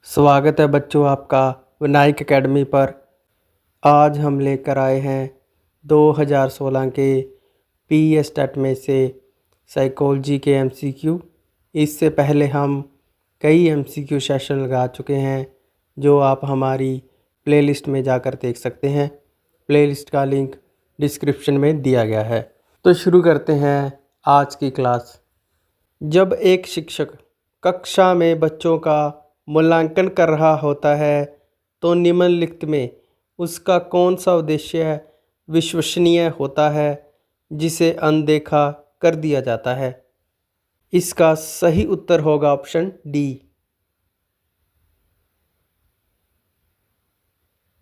स्वागत है बच्चों आपका विनायक एकेडमी पर। आज हम लेकर आए हैं 2016 के पीएस टेट में से साइकोलॉजी के एमसीक्यू। इससे पहले हम कई एमसीक्यू सेशन लगा चुके हैं जो आप हमारी प्लेलिस्ट में जाकर देख सकते हैं। प्लेलिस्ट का लिंक डिस्क्रिप्शन में दिया गया है। तो शुरू करते हैं आज की क्लास। जब एक शिक्षक कक्षा में बच्चों का मूल्यांकन कर रहा होता है तो निम्नलिखित में उसका कौन सा उद्देश्य विश्वसनीय होता है जिसे अनदेखा कर दिया जाता है। इसका सही उत्तर होगा ऑप्शन डी।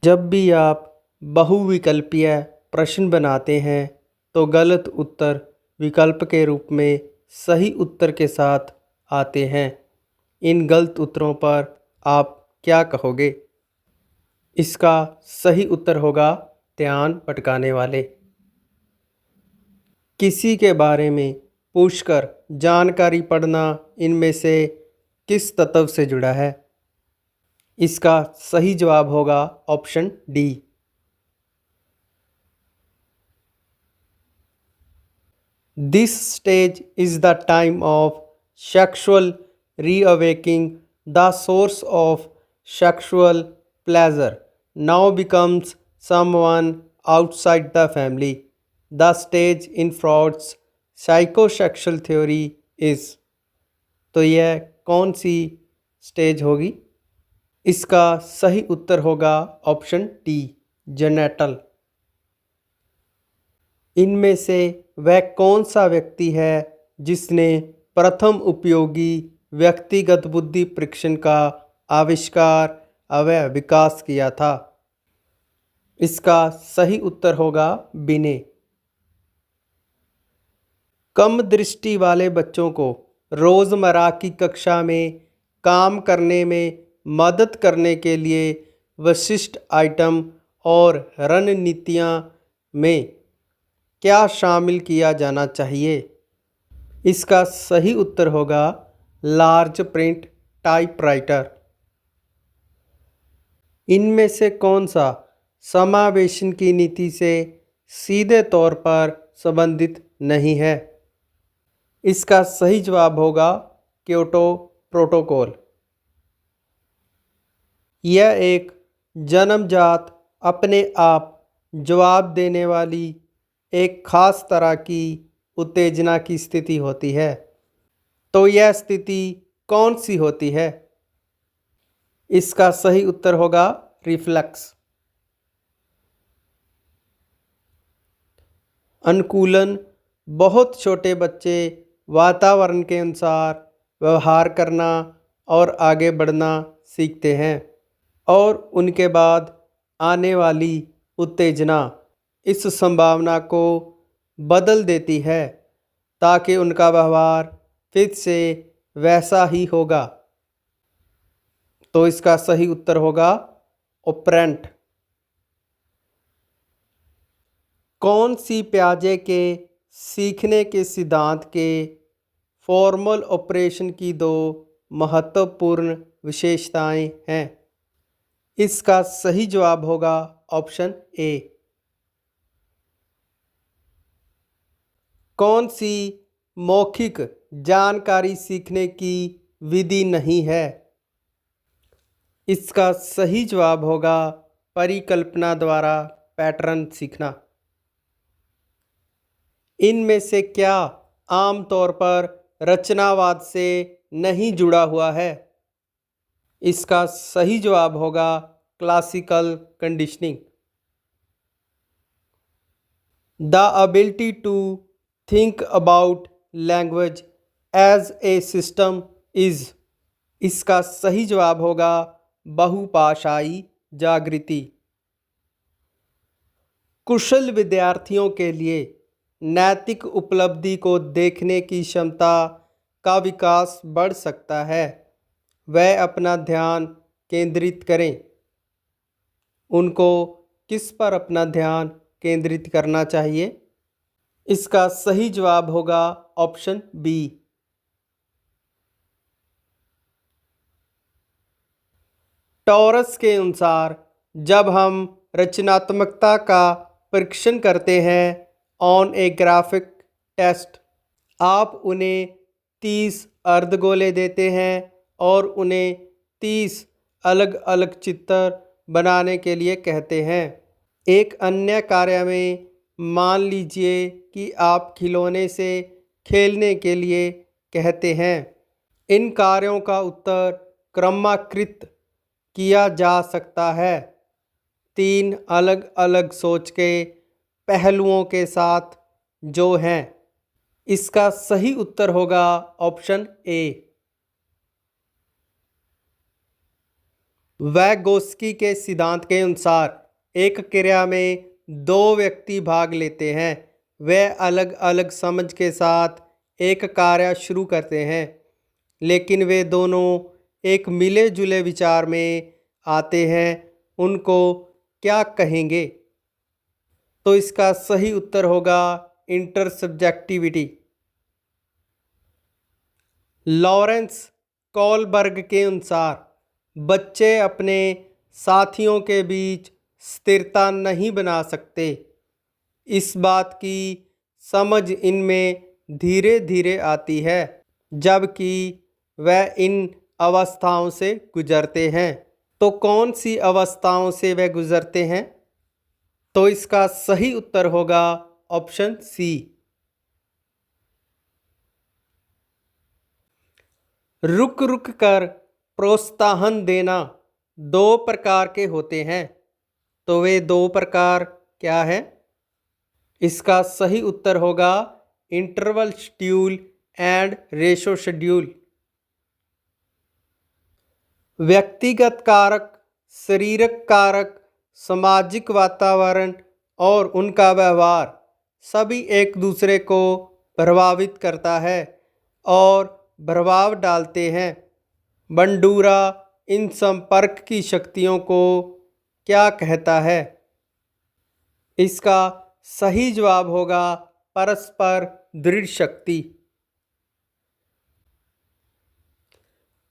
जब भी आप बहुविकल्पीय प्रश्न बनाते हैं तो गलत उत्तर विकल्प के रूप में सही उत्तर के साथ आते हैं। इन गलत उत्तरों पर आप क्या कहोगे? इसका सही उत्तर होगा ध्यान भटकाने वाले। किसी के बारे में पूछकर जानकारी पढ़ना इनमें से किस तत्व से जुड़ा है? इसका सही जवाब होगा option D. This stage is the time of sexual reawakening. The source of sexual pleasure now becomes someone outside the family. The stage in Freud's psychosexual theory is। तो यह कौन सी स्टेज होगी? इसका सही उत्तर होगा ऑप्शन डी, जेनेटल। इनमें से वह कौन सा व्यक्ति है जिसने प्रथम उपयोगी व्यक्तिगत बुद्धि परीक्षण का आविष्कार अवयव विकास किया था? इसका सही उत्तर होगा बिने। कम दृष्टि वाले बच्चों को रोज़मर्रा की कक्षा में काम करने में मदद करने के लिए विशिष्ट आइटम और रणनीतियाँ में क्या शामिल किया जाना चाहिए? इसका सही उत्तर होगा लार्ज प्रिंट टाइपराइटर। इनमें से कौन सा समावेशन की नीति से सीधे तौर पर संबंधित नहीं है? इसका सही जवाब होगा क्योटो प्रोटोकॉल। यह एक जन्मजात अपने आप जवाब देने वाली एक खास तरह की उत्तेजना की स्थिति होती है। तो यह स्थिति कौन सी होती है? इसका सही उत्तर होगा रिफ्लेक्स। अनुकूलन बहुत छोटे बच्चे वातावरण के अनुसार व्यवहार करना और आगे बढ़ना सीखते हैं और उनके बाद आने वाली उत्तेजना इस संभावना को बदल देती है ताकि उनका व्यवहार फिर से वैसा ही होगा। तो इसका सही उत्तर होगा ऑपरेंट। कौन सी पियाजे के सीखने के सिद्धांत के फॉर्मल ऑपरेशन की दो महत्वपूर्ण विशेषताएं हैं? इसका सही जवाब होगा ऑप्शन ए। कौन सी मौखिक जानकारी सीखने की विधि नहीं है? इसका सही जवाब होगा परिकल्पना द्वारा पैटर्न सीखना। इनमें से क्या आमतौर पर रचनावाद से नहीं जुड़ा हुआ है? इसका सही जवाब होगा classical conditioning. The ability to think about language as a system is. इसका सही जवाब होगा बहुभाषाई जागृति। कुशल विद्यार्थियों के लिए नैतिक उपलब्धि को देखने की क्षमता का विकास बढ़ सकता है। वह अपना ध्यान केंद्रित करें। उनको किस पर अपना ध्यान केंद्रित करना चाहिए? इसका सही जवाब होगा ऑप्शन बी। टॉरस के अनुसार जब हम रचनात्मकता का परीक्षण करते हैं ऑन ए ग्राफिक टेस्ट, आप उन्हें 30 अर्धगोले देते हैं और उन्हें 30 अलग अलग चित्र बनाने के लिए कहते हैं। एक अन्य कार्य में मान लीजिए कि आप खिलौने से खेलने के लिए कहते हैं। इन कार्यों का उत्तर क्रमाकृत किया जा सकता है 3 अलग अलग सोच के पहलुओं के साथ जो हैं। इसका सही उत्तर होगा ऑप्शन ए। वैगोत्स्की के सिद्धांत के अनुसार एक क्रिया में 2 व्यक्ति भाग लेते हैं। वे अलग अलग समझ के साथ एक कार्य शुरू करते हैं, लेकिन वे दोनों एक मिले जुले विचार में आते हैं। उनको क्या कहेंगे? तो इसका सही उत्तर होगा इंटरसब्जेक्टिविटी। लॉरेंस कोलबर्ग के अनुसार बच्चे अपने साथियों के बीच स्थिरता नहीं बना सकते। इस बात की समझ इनमें धीरे धीरे आती है जबकि वह इन अवस्थाओं से गुजरते हैं। तो कौन सी अवस्थाओं से वह गुजरते हैं? तो इसका सही उत्तर होगा ऑप्शन सी। रुक रुक कर प्रोत्साहन देना 2 प्रकार के होते हैं। तो वे 2 प्रकार क्या है? इसका सही उत्तर होगा interval schedule and ratio schedule. व्यक्तिगत कारक, शारीरिक कारक, सामाजिक वातावरण और उनका व्यवहार सभी एक दूसरे को प्रभावित करता है और प्रभाव डालते हैं। बंडूरा इन संपर्क की शक्तियों को क्या कहता है? इसका सही जवाब होगा परस्पर दृढ़ शक्ति।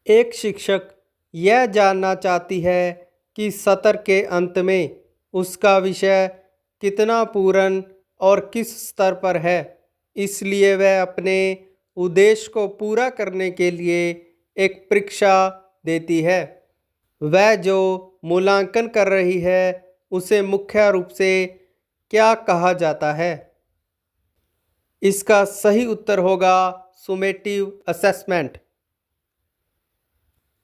एक शिक्षक यह जानना चाहती है कि सत्र के अंत में उसका विषय कितना पूर्ण और किस स्तर पर है। इसलिए वह अपने उद्देश्य को पूरा करने के लिए एक परीक्षा देती है। वह जो मूल्यांकन कर रही है उसे मुख्य रूप से क्या कहा जाता है? इसका सही उत्तर होगा सुमेटिव असेसमेंट।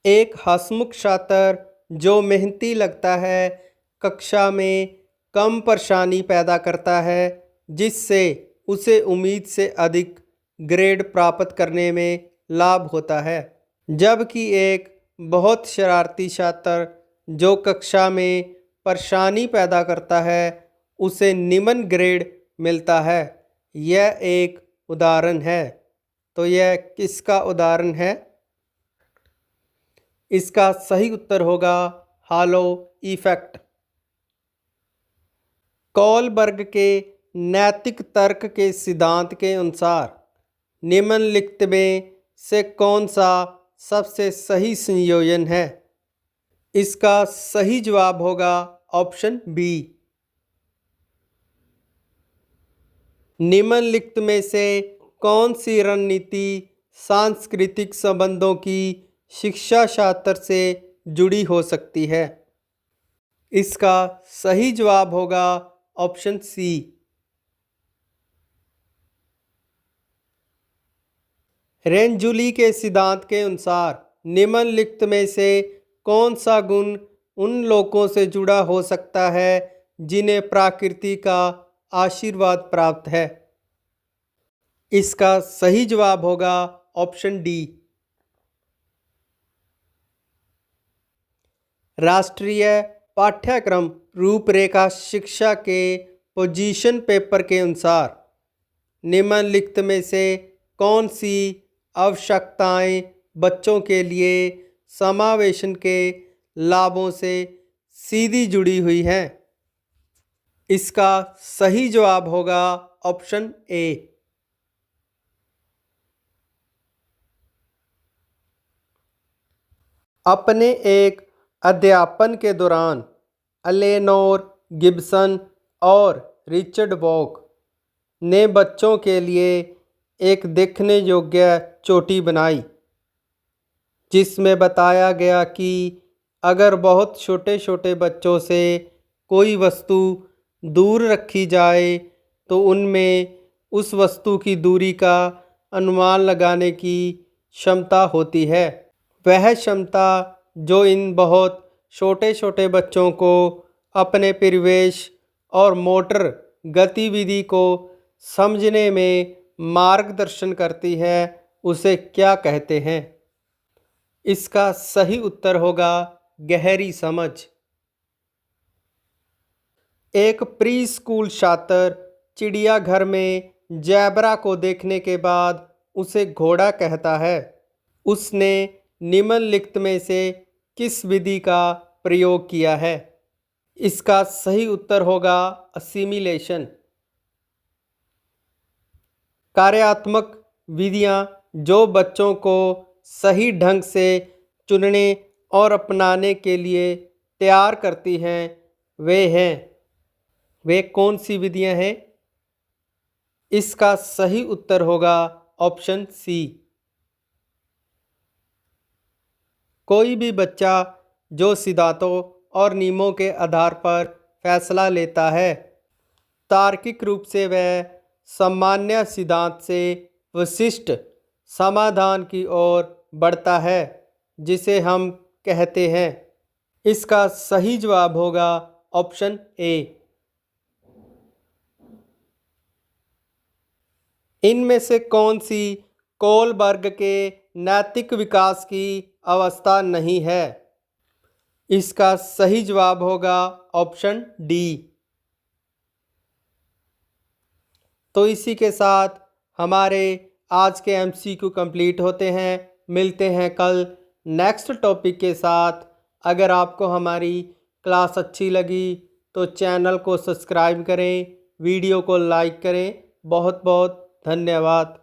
एक हंसमुख छात्र जो मेहनती लगता है कक्षा में कम परेशानी पैदा करता है, जिससे उसे उम्मीद से अधिक ग्रेड प्राप्त करने में लाभ होता है। जबकि एक बहुत शरारती छात्र जो कक्षा में परेशानी पैदा करता है उसे निम्न ग्रेड मिलता है। यह एक उदाहरण है। तो यह किसका उदाहरण है? इसका सही उत्तर होगा हालो इफेक्ट। कोलबर्ग के नैतिक तर्क के सिद्धांत के अनुसार निम्नलिखित में से कौन सा सबसे सही संयोजन है? इसका सही जवाब होगा ऑप्शन बी। निम्नलिखित में से कौन सी रणनीति सांस्कृतिक संबंधों की शिक्षा छात्र से जुड़ी हो सकती है? इसका सही जवाब होगा ऑप्शन सी। रेंजुली के सिद्धांत के अनुसार निम्नलिखित में से कौन सा गुण उन लोगों से जुड़ा हो सकता है जिन्हें प्रकृति का आशीर्वाद प्राप्त है? इसका सही जवाब होगा ऑप्शन डी। राष्ट्रीय पाठ्यक्रम रूपरेखा शिक्षा के पोजीशन पेपर के अनुसार निम्नलिखित में से कौन सी आवश्यकताएं बच्चों के लिए समावेशन के लाभों से सीधी जुड़ी हुई हैं? इसका सही जवाब होगा ऑप्शन ए। अपने एक अध्यापन के दौरान एलेनोर गिब्सन और रिचर्ड बॉक ने बच्चों के लिए एक देखने योग्य चोटी बनाई, जिसमें बताया गया कि अगर बहुत छोटे छोटे बच्चों से कोई वस्तु दूर रखी जाए तो उनमें उस वस्तु की दूरी का अनुमान लगाने की क्षमता होती है। वह क्षमता जो इन बहुत छोटे छोटे बच्चों को अपने परिवेश और मोटर गतिविधि को समझने में मार्गदर्शन करती है, उसे क्या कहते हैं? इसका सही उत्तर होगा गहरी समझ। एक प्री स्कूल छात्र चिड़ियाघर में ज़ेब्रा को देखने के बाद उसे घोड़ा कहता है। उसने निम्नलिखित में से किस विधि का प्रयोग किया है? इसका सही उत्तर होगा असिमिलेशन। कार्यात्मक विधियां जो बच्चों को सही ढंग से चुनने और अपनाने के लिए तैयार करती हैं, वे कौन सी विधियां हैं? इसका सही उत्तर होगा ऑप्शन सी। कोई भी बच्चा जो सिद्धांतों और नियमों के आधार पर फैसला लेता है, तार्किक रूप से वह सामान्य सिद्धांत से विशिष्ट समाधान की ओर बढ़ता है, जिसे हम कहते हैं। इसका सही जवाब होगा ऑप्शन ए। इनमें से कौन सी कोलबर्ग के नैतिक विकास की अवस्था नहीं है? इसका सही जवाब होगा ऑप्शन डी। तो इसी के साथ हमारे आज के MCQ कंप्लीट होते हैं। मिलते हैं कल नेक्स्ट टॉपिक के साथ। अगर आपको हमारी क्लास अच्छी लगी तो चैनल को सब्सक्राइब करें, वीडियो को लाइक करें। बहुत बहुत धन्यवाद।